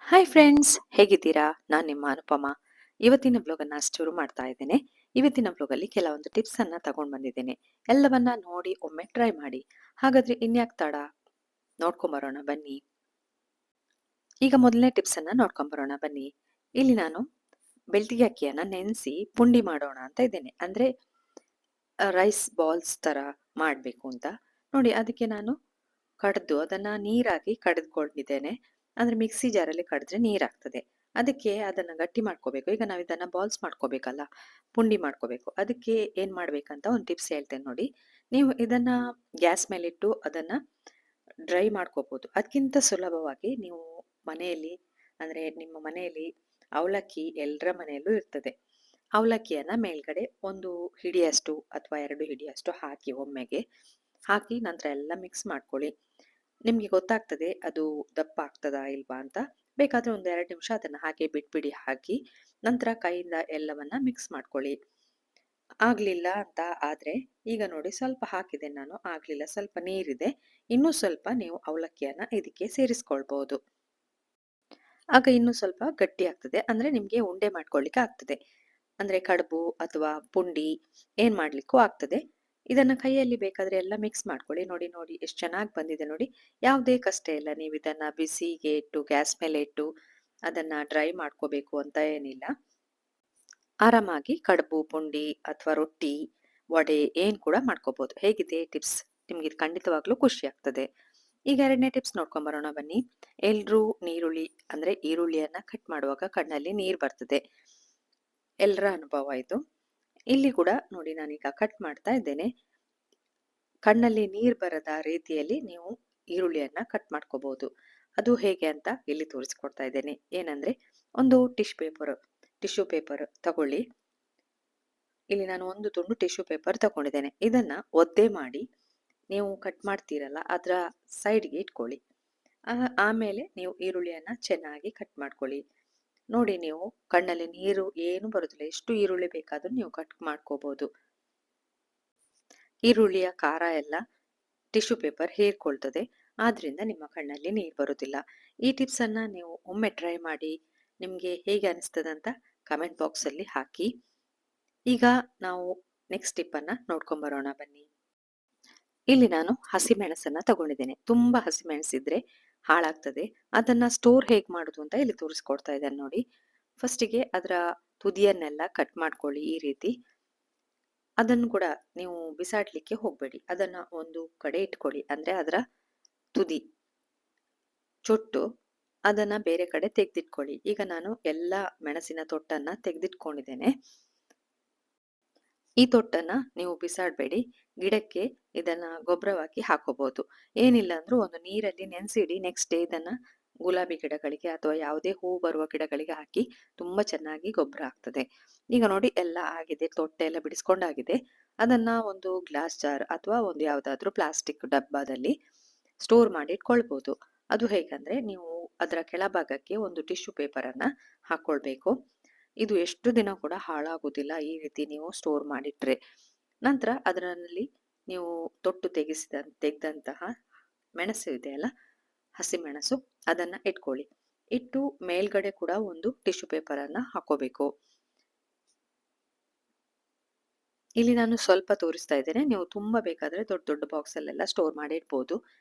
Hi friends, ಹೇಗಿದ್ದೀರಾ? ನಾನು ನಿಮ್ಮ ಅನುಪಮ. ಇವತ್ತಿನ ಬ್ಲಾಗನ್ನು ಶುರು ಮಾಡ್ತಾ ಇದ್ದೇನೆ. ಇವತ್ತಿನ ಬ್ಲಾಗಲ್ಲಿ ಕೆಲವೊಂದು ಟಿಪ್ಸ್ ಅನ್ನ ತಗೊಂಡು ಬಂದಿದ್ದೇನೆ. ಎಲ್ಲವನ್ನ ನೋಡಿ ಒಮ್ಮೆ ಟ್ರೈ ಮಾಡಿ. ಹಾಗಾದ್ರೆ ಇನ್ಯಾಕ್ ತಡ, ನೋಡ್ಕೊಂಬರೋಣ ಬನ್ನಿ. ಈಗ ಮೊದಲನೇ ಟಿಪ್ಸ್ ಅನ್ನ ನೋಡ್ಕೊಂಬರೋಣ ಬನ್ನಿ. ಇಲ್ಲಿ ನಾನು ಬೆಳ್ತಿಗೆ ಅಕ್ಕಿಯನ್ನ ನೆನೆಸಿ ಪುಂಡಿ ಮಾಡೋಣ ಅಂತ ಇದ್ದೇನೆ. ಅಂದ್ರೆ ರೈಸ್ ಬಾಲ್ಸ್ ತರ ಮಾಡಬೇಕು ಅಂತ. ನೋಡಿ, ಅದಕ್ಕೆ ನಾನು ಕಡ್ದು ಅದನ್ನ ನೀರಾಗಿ ಕಡಿದುಕೊಂಡಿದ್ದೇನೆ. ಅಂದ್ರೆ ಮಿಕ್ಸಿ ಜಾರಲ್ಲಿ ಕಡಿದ್ರೆ ನೀರಾಗ್ತದೆ. ಅದಕ್ಕೆ ಅದನ್ನ ಗಟ್ಟಿ ಮಾಡ್ಕೋಬೇಕು. ಈಗ ನಾವು ಇದನ್ನ ಬಾಲ್ಸ್ ಮಾಡ್ಕೋಬೇಕಲ್ಲ, ಪುಂಡಿ ಮಾಡ್ಕೋಬೇಕು. ಅದಕ್ಕೆ ಏನ್ ಮಾಡ್ಬೇಕಂತ ಒಂದು ಟಿಪ್ಸ್ ಹೇಳ್ತೇನೆ ನೋಡಿ. ನೀವು ಇದನ್ನ ಗ್ಯಾಸ್ ಮೇಲಿಟ್ಟು ಅದನ್ನ ಡ್ರೈ ಮಾಡ್ಕೋಬಹುದು. ಅದಕ್ಕಿಂತ ಸುಲಭವಾಗಿ ನೀವು ಮನೆಯಲ್ಲಿ, ಅಂದ್ರೆ ನಿಮ್ಮ ಮನೆಯಲ್ಲಿ ಅವಲಕ್ಕಿ ಎಲ್ಲರ ಮನೆಯಲ್ಲೂ ಇರ್ತದೆ. ಅವಲಕ್ಕಿಯನ್ನ ಮೇಲ್ಗಡೆ ಒಂದು ಹಿಡಿಯಷ್ಟು ಅಥವಾ 2 ಹಿಡಿಯಷ್ಟು ಹಾಕಿ ಒಮ್ಮೆಗೆ ಹಾಕಿ ನಂತರ ಎಲ್ಲ ಮಿಕ್ಸ್ ಮಾಡ್ಕೊಳ್ಳಿ. ನಿಮ್ಗೆ ಗೊತ್ತಾಗ್ತದೆ ಅದು ದಪ್ಪ ಆಗ್ತದಾ ಇಲ್ವಾ ಅಂತ. ಬೇಕಾದ್ರೆ ಒಂದು 2 ನಿಮಿಷ ಅದನ್ನ ಹಾಗೆ ಬಿಟ್ಬಿಡಿ. ಹಾಕಿ ನಂತರ ಕೈಯಿಂದ ಎಲ್ಲವನ್ನ ಮಿಕ್ಸ್ ಮಾಡ್ಕೊಳ್ಳಿ. ಆಗ್ಲಿಲ್ಲ ಅಂತ ಆದ್ರೆ, ಈಗ ನೋಡಿ ಸ್ವಲ್ಪ ಹಾಕಿದೆ ನಾನು, ಆಗ್ಲಿಲ್ಲ, ಸ್ವಲ್ಪ ನೀರಿದೆ. ಇನ್ನೂ ಸ್ವಲ್ಪ ನೀವು ಅವಲಕ್ಕಿಯನ್ನ ಇದಕ್ಕೆ ಸೇರಿಸ್ಕೊಳ್ಬಹುದು. ಆಗ ಇನ್ನೂ ಸ್ವಲ್ಪ ಗಟ್ಟಿ ಆಗ್ತದೆ. ಅಂದ್ರೆ ನಿಮ್ಗೆ ಉಂಡೆ ಮಾಡ್ಕೊಳ್ಳಿಕ್ಕೆ ಆಗ್ತದೆ. ಅಂದ್ರೆ ಕಡುಬು ಅಥವಾ ಪುಂಡಿ ಏನ್ ಮಾಡ್ಲಿಕ್ಕೂ ಆಗ್ತದೆ. ಇದನ್ನ ಕೈಯಲ್ಲಿ ಬೇಕಾದ್ರೆ ಎಲ್ಲ ಮಿಕ್ಸ್ ಮಾಡ್ಕೊಳ್ಳಿ. ನೋಡಿ ನೋಡಿ ಎಷ್ಟು ಚೆನ್ನಾಗಿ ಬಂದಿದೆ ನೋಡಿ. ಯಾವುದೇ ಕಷ್ಟ ಇಲ್ಲ. ನೀವು ಇದನ್ನ ಬಿಸಿಗೆ ಇಟ್ಟು ಗ್ಯಾಸ್ ಮೇಲೆ ಇಟ್ಟು ಅದನ್ನ ಡ್ರೈ ಮಾಡ್ಕೋಬೇಕು ಅಂತ ಏನಿಲ್ಲ. ಆರಾಮಾಗಿ ಕಡುಬು, ಪುಂಡಿ ಅಥವಾ ರೊಟ್ಟಿ, ವಡೆ ಏನ್ ಕೂಡ ಮಾಡ್ಕೋಬಹುದು. ಹೇಗಿದೆ ಟಿಪ್ಸ್? ನಿಮ್ಗೆ ಇದು ಖಂಡಿತವಾಗ್ಲೂ ಖುಷಿ ಆಗ್ತದೆ. ಈಗ ಎರಡನೇ ಟಿಪ್ಸ್ ನೋಡ್ಕೊಂಡ್ ಬರೋಣ ಬನ್ನಿ. ಎಲ್ರೂ ನೀರುಳ್ಳಿ ಅಂದ್ರೆ ಈರುಳ್ಳಿಯನ್ನ ಕಟ್ ಮಾಡುವಾಗ ಕಣ್ಣಲ್ಲಿ ನೀರ್ ಬರ್ತದೆ. ಎಲ್ಲರ ಅನುಭವ ಇದು. ಇಲ್ಲಿ ಕೂಡ ನೋಡಿ, ನಾನೀಗ ಕಟ್ ಮಾಡ್ತಾ ಇದ್ದೇನೆ. ಕಣ್ಣಲ್ಲಿ ನೀರ್ ಬರದ ರೀತಿಯಲ್ಲಿ ನೀವು ಈರುಳ್ಳಿಯನ್ನ ಕಟ್ ಮಾಡ್ಕೋಬಹುದು. ಅದು ಹೇಗೆ ಅಂತ ಇಲ್ಲಿ ತೋರಿಸ್ಕೊಡ್ತಾ ಇದ್ದೇನೆ. ಏನಂದ್ರೆ, ಒಂದು ಟಿಶ್ಯೂ ಪೇಪರ್ ತಗೊಳ್ಳಿ. ಇಲ್ಲಿ ನಾನು ಒಂದು ತುಂಡು ಟಿಶ್ಯೂ ಪೇಪರ್ ತಗೊಂಡಿದ್ದೇನೆ. ಇದನ್ನ ಒದ್ದೆ ಮಾಡಿ ನೀವು ಕಟ್ ಮಾಡ್ತೀರಲ್ಲ ಅದರ ಸೈಡ್ಗೆ ಇಟ್ಕೊಳ್ಳಿ. ಆಮೇಲೆ ನೀವು ಈರುಳ್ಳಿಯನ್ನ ಚೆನ್ನಾಗಿ ಕಟ್ ಮಾಡ್ಕೊಳ್ಳಿ. ನೋಡಿ, ನೀವು ಕಣ್ಣಲ್ಲಿ ನೀರು ಏನು ಬರುದಿಲ್ಲ. ಎಷ್ಟು ಈರುಳ್ಳಿ ಬೇಕಾದ್ರೂ ನೀವು ಕಟ್ ಮಾಡ್ಕೋಬಹುದು. ಈರುಳ್ಳಿಯ ಖಾರ ಎಲ್ಲ ಟಿಶ್ಯೂ ಪೇಪರ್ ಹೀರ್ಕೊಳ್ತದೆ. ಆದ್ರಿಂದ ನಿಮ್ಮ ಕಣ್ಣಲ್ಲಿ ನೀರು ಬರುದಿಲ್ಲ. ಈ ಟಿಪ್ಸ್ ಅನ್ನ ನೀವು ಒಮ್ಮೆ ಟ್ರೈ ಮಾಡಿ. ನಿಮ್ಗೆ ಹೇಗೆ ಅನಿಸ್ತದಂತ ಕಮೆಂಟ್ ಬಾಕ್ಸ್ ಅಲ್ಲಿ ಹಾಕಿ. ಈಗ ನಾವು ನೆಕ್ಸ್ಟ್ ಟಿಪ್ ಅನ್ನ ನೋಡ್ಕೊಂಡ್ ಬರೋಣ ಬನ್ನಿ. ಇಲ್ಲಿ ನಾನು ಹಸಿಮೆಣಸನ್ನ ತಗೊಂಡಿದ್ದೇನೆ. ತುಂಬಾ ಹಸಿಮೆಣಸಿದ್ರೆ ಹಾಳಾಗ್ತದೆ. ಅದನ್ನ ಸ್ಟೋರ್ ಹೇಗ್ ಮಾಡುದು ಅಂತ ಇಲ್ಲಿ ತೋರಿಸ್ಕೊಡ್ತಾ ಇದ್ದೇನೆ ನೋಡಿ. ಫಸ್ಟಿಗೆ ಅದರ ತುದಿಯನ್ನೆಲ್ಲ ಕಟ್ ಮಾಡ್ಕೊಳ್ಳಿ ಈ ರೀತಿ. ಅದನ್ನು ಕೂಡ ನೀವು ಬಿಸಾಡ್ಲಿಕ್ಕೆ ಹೋಗ್ಬೇಡಿ. ಅದನ್ನ ಒಂದು ಕಡೆ ಇಟ್ಕೊಳ್ಳಿ. ಅಂದ್ರೆ ಅದರ ತುದಿ ಚೊಟ್ಟು ಅದನ್ನ ಬೇರೆ ಕಡೆ ತೆಗೆದಿಟ್ಕೊಳ್ಳಿ. ಈಗ ನಾನು ಎಲ್ಲಾ ಮೆಣಸಿನ ತೊಟ್ಟನ್ನ ತೆಗೆದಿಟ್ಕೊಂಡಿದ್ದೇನೆ. ಈ ತೊಟ್ಟನ್ನ ನೀವು ಬಿಸಾಡ್ಬೇಡಿ. ಗಿಡಕ್ಕೆ ಇದನ್ನ ಗೊಬ್ಬರವಾಗಿ ಹಾಕೋಬಹುದು. ಏನಿಲ್ಲ ಅಂದ್ರೂ ಒಂದು ನೀರಲ್ಲಿ ನೆನೆಸಿಡಿ. ನೆಕ್ಸ್ಟ್ ಡೇ ಇದನ್ನ ಗುಲಾಬಿ ಗಿಡಗಳಿಗೆ ಅಥವಾ ಯಾವುದೇ ಹೂ ಬರುವ ಗಿಡಗಳಿಗೆ ಹಾಕಿ. ತುಂಬಾ ಚೆನ್ನಾಗಿ ಗೊಬ್ಬರ ಆಗ್ತದೆ. ಈಗ ನೋಡಿ, ಎಲ್ಲ ಆಗಿದೆ, ತೊಟ್ಟೆ ಎಲ್ಲ ಬಿಡಿಸ್ಕೊಂಡಾಗಿದೆ. ಅದನ್ನ ಒಂದು ಗ್ಲಾಸ್ ಜಾರ್ ಅಥವಾ ಒಂದು ಯಾವ್ದಾದ್ರು ಪ್ಲಾಸ್ಟಿಕ್ ಡಬ್ಬದಲ್ಲಿ ಸ್ಟೋರ್ ಮಾಡಿ ಇಟ್ಕೊಳ್ಬಹುದು. ಅದು ಹೇಗಂದ್ರೆ, ನೀವು ಅದರ ಕೆಳಭಾಗಕ್ಕೆ ಒಂದು ಟಿಶ್ಯೂ ಪೇಪರ್ ಅನ್ನ ಹಾಕೊಳ್ಬೇಕು. ಇದು ಎಷ್ಟು ದಿನ ಕೂಡ ಹಾಳಾಗುದಿಲ್ಲ ಈ ರೀತಿ ನೀವು ಸ್ಟೋರ್ ಮಾಡಿಟ್ರೆ. ನಂತರ ಅದರಲ್ಲಿ ನೀವು ತೊಟ್ಟು ತೆಗೆದಂತಹ ಮೆಣಸು ಇದೆಯಲ್ಲ, ಹಸಿ ಮೆಣಸು, ಅದನ್ನ ಇಟ್ಕೊಳ್ಳಿ. ಇಟ್ಟು ಮೇಲ್ಗಡೆ ಕೂಡ ಒಂದು ಟಿಶ್ಯೂ ಪೇಪರ್ ಅನ್ನ ಹಾಕೋಬೇಕು. ಇಲ್ಲಿ ನಾನು ಸ್ವಲ್ಪ ತೋರಿಸ್ತಾ ಇದ್ದೇನೆ. ನೀವು ತುಂಬಾ ಬೇಕಾದ್ರೆ ದೊಡ್ಡ ದೊಡ್ಡ ಬಾಕ್ಸ್ ಅಲ್ಲೆಲ್ಲ ಸ್ಟೋರ್ ಮಾಡಿ ಇಡ್ಬೋದು.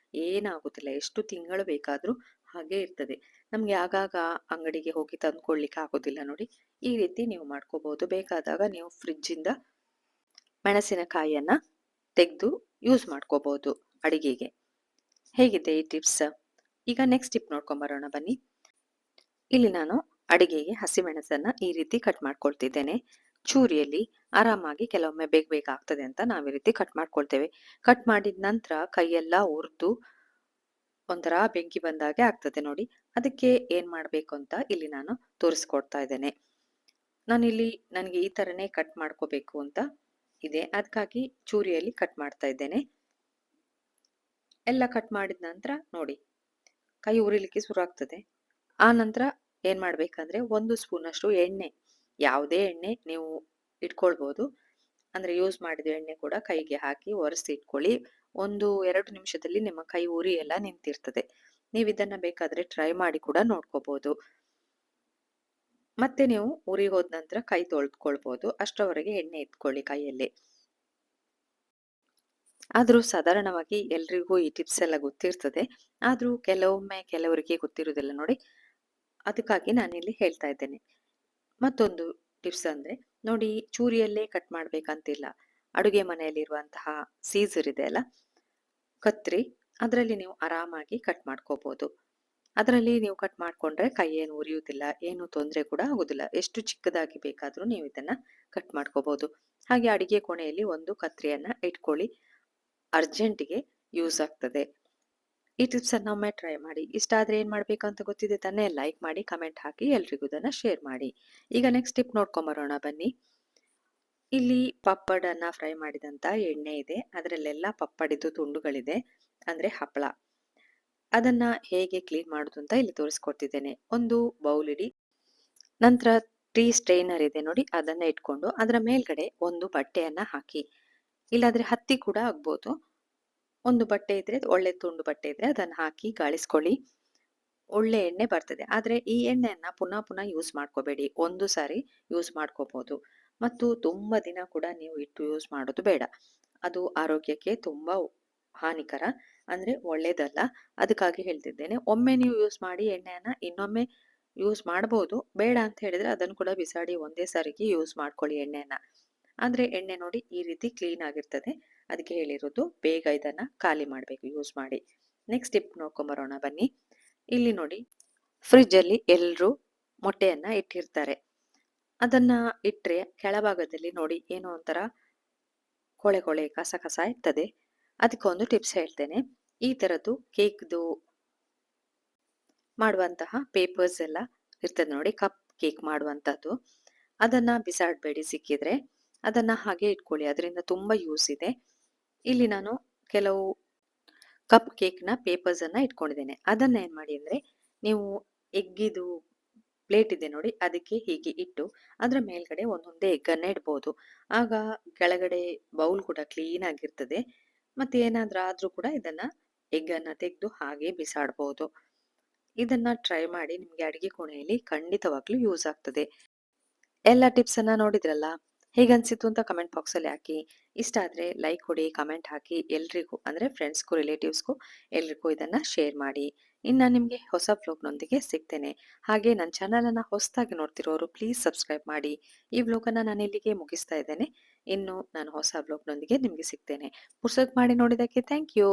ಏನಾಗುದಿಲ್ಲ. ಎಷ್ಟು ತಿಂಗಳು ಬೇಕಾದ್ರೂ ಹಾಗೆ ಇರ್ತದೆ. ನಮ್ಗೆ ಆಗಾಗ ಅಂಗಡಿಗೆ ಹೋಗಿ ತಂದ್ಕೊಳ್ಲಿಕ್ಕೆ ಆಗೋದಿಲ್ಲ ನೋಡಿ. ಈ ರೀತಿ ನೀವು ಮಾಡ್ಕೋಬಹುದು. ಬೇಕಾದಾಗ ನೀವು ಫ್ರಿಡ್ಜ್ ಇಂದ ಮೆಣಸಿನಕಾಯಿಯನ್ನ ತೆಗೆದು ಯೂಸ್ ಮಾಡ್ಕೋಬಹುದು ಅಡಿಗೆಗೆ. ಹೇಗಿದೆ ಈ ಟಿಪ್ಸ್? ಈಗ ನೆಕ್ಸ್ಟ್ ಟಿಪ್ ನೋಡ್ಕೊಂಡ್ ಬರೋಣ ಬನ್ನಿ. ಇಲ್ಲಿ ನಾನು ಅಡಿಗೆಗೆ ಹಸಿಮೆಣಸನ್ನ ಈ ರೀತಿ ಕಟ್ ಮಾಡ್ಕೊಳ್ತಿದ್ದೇನೆ. ಚೂರಿಯಲ್ಲಿ ಆರಾಮಾಗಿ ಕೆಲವೊಮ್ಮೆ ಬೇಗ ಬೇಗ ಆಗ್ತದೆ ಅಂತ ನಾವು ಈ ರೀತಿ ಕಟ್ ಮಾಡ್ಕೊಳ್ತೇವೆ. ಕಟ್ ಮಾಡಿದ ನಂತರ ಕೈಯೆಲ್ಲ ಉರಿದು ಒಂಥರ ಬೆಂಕಿ ಬಂದಾಗೆ ಆಗ್ತದೆ ನೋಡಿ. ಅದಕ್ಕೆ ಏನ್ ಮಾಡ್ಬೇಕು ಅಂತ ಇಲ್ಲಿ ನಾನು ತೋರಿಸ್ಕೊಡ್ತಾ ಇದ್ದೇನೆ. ನಾನಿಲ್ಲಿ ನನಗೆ ಈ ತರನೇ ಕಟ್ ಮಾಡ್ಕೋಬೇಕು ಅಂತ ಇದೆ. ಅದಕ್ಕಾಗಿ ಚೂರಿಯಲ್ಲಿ ಕಟ್ ಮಾಡ್ತಾ ಇದ್ದೇನೆ. ಎಲ್ಲ ಕಟ್ ಮಾಡಿದ ನಂತರ ನೋಡಿ, ಕೈ ಉರಿಲಿಕ್ಕೆ ಶುರು ಆಗ್ತದೆ. ಆ ನಂತರ ಏನ್ ಮಾಡ್ಬೇಕಂದ್ರೆ, 1 ಸ್ಪೂನ್ ಅಷ್ಟು ಎಣ್ಣೆ, ಯಾವುದೇ ಎಣ್ಣೆ ನೀವು ಇಟ್ಕೊಳ್ಬಹುದು. ಅಂದ್ರೆ ಯೂಸ್ ಮಾಡಿದ ಎಣ್ಣೆ ಕೂಡ ಕೈಗೆ ಹಾಕಿ ಒರೆಸಿ ಇಟ್ಕೊಳ್ಳಿ. 1-2 ನಿಮಿಷದಲ್ಲಿ ನಿಮ್ಮ ಕೈ ಉರಿ ಎಲ್ಲ ನಿಂತಿರ್ತದೆ. ನೀವು ಇದನ್ನ ಬೇಕಾದ್ರೆ ಟ್ರೈ ಮಾಡಿ ಕೂಡ ನೋಡ್ಕೋಬಹುದು. ಮತ್ತೆ ನೀವು ಊರಿಗೆ ಹೋದ ನಂತರ ಕೈ ತೊಳ್ಕೊಳ್ಬಹುದು. ಅಷ್ಟರವರೆಗೆ ಎಣ್ಣೆ ಇಟ್ಕೊಳ್ಳಿ ಕೈಯಲ್ಲಿ. ಆದ್ರೂ ಸಾಧಾರಣವಾಗಿ ಎಲ್ರಿಗೂ ಈ ಟಿಪ್ಸ್ ಎಲ್ಲ ಗೊತ್ತಿರ್ತದೆ. ಆದ್ರೂ ಕೆಲವೊಮ್ಮೆ ಕೆಲವರಿಗೆ ಗೊತ್ತಿರುವುದಿಲ್ಲ ನೋಡಿ. ಅದಕ್ಕಾಗಿ ನಾನಿಲ್ಲಿ ಹೇಳ್ತಾ ಇದ್ದೇನೆ. ಮತ್ತೊಂದು ಟಿಪ್ಸ್ ಅಂದ್ರೆ ನೋಡಿ, ಚೂರಿಯಲ್ಲೇ ಕಟ್ ಮಾಡ್ಬೇಕಂತಿಲ್ಲ. ಅಡುಗೆ ಮನೆಯಲ್ಲಿರುವಂತಹ ಸೀಸರ್ ಇದೆ ಅಲ್ಲ, ಕತ್ರಿ, ಅದರಲ್ಲಿ ನೀವು ಆರಾಮಾಗಿ ಕಟ್ ಮಾಡ್ಕೋಬಹುದು. ಅದರಲ್ಲಿ ನೀವು ಕಟ್ ಮಾಡ್ಕೊಂಡ್ರೆ ಕೈ ಏನು ಉರಿಯುವುದಿಲ್ಲ, ಏನು ತೊಂದರೆ ಕೂಡ ಆಗುದಿಲ್ಲ. ಎಷ್ಟು ಚಿಕ್ಕದಾಗಿ ಬೇಕಾದ್ರೂ ನೀವು ಇದನ್ನ ಕಟ್ ಮಾಡ್ಕೋಬಹುದು. ಹಾಗೆ ಅಡಿಗೆ ಕೋಣೆಯಲ್ಲಿ ಒಂದು ಕತ್ರಿಯನ್ನ ಇಟ್ಕೊಳ್ಳಿ, ಅರ್ಜೆಂಟಿಗೆ ಯೂಸ್ ಆಗ್ತದೆ. ಈ ಟಿಪ್ಸ್ ಅನ್ನ ಒಮ್ಮೆ ಟ್ರೈ ಮಾಡಿ. ಇಷ್ಟ ಆದ್ರೆ ಏನ್ ಮಾಡ್ಬೇಕು ಅಂತ ಗೊತ್ತಿದೆ ತಾನೇ? ಲೈಕ್ ಮಾಡಿ, ಕಮೆಂಟ್ ಹಾಕಿ, ಎಲ್ರಿಗೂ ಇದನ್ನ ಶೇರ್ ಮಾಡಿ. ಈಗ ನೆಕ್ಸ್ಟ್ ಟಿಪ್ ನೋಡ್ಕೊಂಬರೋಣ ಬನ್ನಿ. ಇಲ್ಲಿ ಪಪ್ಪಡನ್ನ ಫ್ರೈ ಮಾಡಿದಂತ ಎಣ್ಣೆ ಇದೆ. ಅದರಲ್ಲೆಲ್ಲ ಪಪ್ಪಡಿದು ತುಂಡುಗಳಿದೆ, ಅಂದ್ರೆ ಹಪ್ಪಳ. ಅದನ್ನ ಹೇಗೆ ಕ್ಲೀನ್ ಮಾಡುದು ಅಂತ ಇಲ್ಲಿ ತೋರಿಸ್ಕೊಡ್ತಿದ್ದೇನೆ. ಒಂದು ಬೌಲ್ ಇಡಿ. ನಂತರ ಟೀ ಸ್ಟ್ರೈನರ್ ಇದೆ ನೋಡಿ, ಅದನ್ನ ಇಟ್ಕೊಂಡು ಅದರ ಮೇಲ್ಗಡೆ ಒಂದು ಬಟ್ಟೆಯನ್ನ ಹಾಕಿ. ಇಲ್ಲಾಂದ್ರೆ ಹತ್ತಿ ಕೂಡ ಆಗ್ಬೋದು. ಒಂದು ಬಟ್ಟೆ ಇದ್ರೆ, ಒಳ್ಳೆ ತುಂಡು ಬಟ್ಟೆ ಇದ್ರೆ ಅದನ್ನ ಹಾಕಿ ಗಾಳಿಸ್ಕೊಳ್ಳಿ. ಒಳ್ಳೆ ಎಣ್ಣೆ ಬರ್ತದೆ. ಆದ್ರೆ ಈ ಎಣ್ಣೆಯನ್ನ ಪುನಃ ಪುನಃ ಯೂಸ್ ಮಾಡ್ಕೋಬೇಡಿ. ಒಂದು ಸಾರಿ ಯೂಸ್ ಮಾಡ್ಕೋಬಹುದು. ಮತ್ತು ತುಂಬಾ ದಿನ ಕೂಡ ನೀವು ಇಟ್ಟು ಯೂಸ್ ಮಾಡೋದು ಬೇಡ. ಅದು ಆರೋಗ್ಯಕ್ಕೆ ತುಂಬಾ ಹಾನಿಕರ, ಅಂದ್ರೆ ಒಳ್ಳೇದಲ್ಲ. ಅದಕ್ಕಾಗಿ ಹೇಳ್ತಿದ್ದೇನೆ, ಒಮ್ಮೆ ನೀವು ಯೂಸ್ ಮಾಡಿ ಎಣ್ಣೆಯನ್ನ ಇನ್ನೊಮ್ಮೆ ಯೂಸ್ ಮಾಡಬಹುದು. ಬೇಡ ಅಂತ ಹೇಳಿದ್ರೆ ಅದನ್ನು ಕೂಡ ಬಿಸಾಡಿ ಒಂದೇ ಸಾರಿಗೆ ಯೂಸ್ ಮಾಡ್ಕೊಳ್ಳಿ ಎಣ್ಣೆಯನ್ನ. ಅಂದ್ರೆ ಎಣ್ಣೆ ನೋಡಿ ಈ ರೀತಿ ಕ್ಲೀನ್ ಆಗಿರ್ತದೆ. ಅದಕ್ಕೆ ಹೇಳಿರೋದು, ಬೇಗ ಇದನ್ನ ಖಾಲಿ ಮಾಡ್ಬೇಕು ಯೂಸ್ ಮಾಡಿ. ನೆಕ್ಸ್ಟ್ ಟಿಪ್ ನೋಡ್ಕೊಂಬರೋಣ ಬನ್ನಿ. ಇಲ್ಲಿ ನೋಡಿ, ಫ್ರಿಡ್ಜ್ ಅಲ್ಲಿ ಎಲ್ರು ಮೊಟ್ಟೆಯನ್ನ ಇಟ್ಟಿರ್ತಾರೆ. ಅದನ್ನ ಇಟ್ರೆ ಕೆಳಭಾಗದಲ್ಲಿ ನೋಡಿ ಏನೋ ಒಂಥರ ಕೊಳೆ ಕೊಳೆ ಕಸ ಕಸ ಇರ್ತದೆ. ಅದಕ್ಕೊಂದು ಟಿಪ್ಸ್ ಹೇಳ್ತೇನೆ. ಈ ತರದ್ದು ಕೇಕ್ದು ಮಾಡುವಂತಹ ಪೇಪರ್ಸ್ ಎಲ್ಲ ಇರ್ತದೆ ನೋಡಿ, ಕಪ್ ಕೇಕ್ ಮಾಡುವಂತದ್ದು. ಅದನ್ನ ಬಿಸಾಡ್ಬೇಡಿ ಸಿಕ್ಕಿದ್ರೆ. ಅದನ್ನ ಹಾಗೆ ಇಟ್ಕೊಳ್ಳಿ, ಅದರಿಂದ ತುಂಬಾ ಯೂಸ್ ಇದೆ. ಇಲ್ಲಿ ನಾನು ಕೆಲವು ಕಪ್ ಕೇಕ್ನ ಪೇಪರ್ಸ್ ಅನ್ನ ಇಟ್ಕೊಂಡಿದ್ದೇನೆ. ಅದನ್ನ ಏನ್ ಮಾಡಿ ಅಂದ್ರೆ, ನೀವು ಎಗ್ಗಿದು ಪ್ಲೇಟ್ ಇದೆ ನೋಡಿ, ಅದಕ್ಕೆ ಹೀಗೆ ಇಟ್ಟು ಅದರ ಮೇಲ್ಗಡೆ ಒಂದೊಂದೇ ಎಗ್ಗನ್ನ ಇಡ್ಬೋದು. ಆಗ ಕೆಳಗಡೆ ಬೌಲ್ ಕೂಡ ಕ್ಲೀನ್ ಆಗಿರ್ತದೆ. ಮತ್ತೆ ಏನಾದ್ರೂ ಆದ್ರೂ ಕೂಡ ಇದನ್ನ ಎಗ್ಗನ್ನ ತೆಗೆದು ಹಾಗೆ ಬಿಸಾಡ್ಬೋದು. ಇದನ್ನ ಟ್ರೈ ಮಾಡಿ, ನಿಮ್ಗೆ ಅಡಿಗೆ ಕೋಣೆಯಲ್ಲಿ ಖಂಡಿತವಾಗ್ಲೂ ಯೂಸ್ ಆಗ್ತದೆ. ಎಲ್ಲ ಟಿಪ್ಸ್ ಅನ್ನ ನೋಡಿದ್ರಲ್ಲ, ಹೇಗನ್ಸಿತ್ತು ಅಂತ ಕಮೆಂಟ್ ಬಾಕ್ಸ್ ಅಲ್ಲಿ ಹಾಕಿ. ಇಷ್ಟ ಆದ್ರೆ ಲೈಕ್ ಕೊಡಿ, ಕಮೆಂಟ್ ಹಾಕಿ, ಎಲ್ರಿಗೂ ಅಂದ್ರೆ ಫ್ರೆಂಡ್ಸ್ಗೂ ರಿಲೇಟಿವ್ಸ್ಗೂ ಎಲ್ರಿಗೂ ಇದನ್ನ ಶೇರ್ ಮಾಡಿ. ಇನ್ನ ನಿಮ್ಗೆ ಹೊಸ ವ್ಲಾಗ್ನೊಂದಿಗೆ ಸಿಗ್ತೇನೆ. ಹಾಗೆ ನನ್ನ ಚಾನಲ್ ಅನ್ನ ಹೊಸದಾಗಿ ನೋಡ್ತಿರೋರು ಪ್ಲೀಸ್ ಸಬ್ಸ್ಕ್ರೈಬ್ ಮಾಡಿ. ಈ ವ್ಲಾಗ್ ಅನ್ನ ನಾನು ಇಲ್ಲಿಗೆ ಮುಗಿಸ್ತಾ ಇದ್ದೇನೆ. ಇನ್ನು ನಾನು ಹೊಸ ವ್ಲಾಗ್ನೊಂದಿಗೆ ನಿಮ್ಗೆ ಸಿಗ್ತೇನೆ. ಪುರ್ಸೊತ್ ಮಾಡಿ ನೋಡಿದಕ್ಕೆ ಥ್ಯಾಂಕ್ ಯು.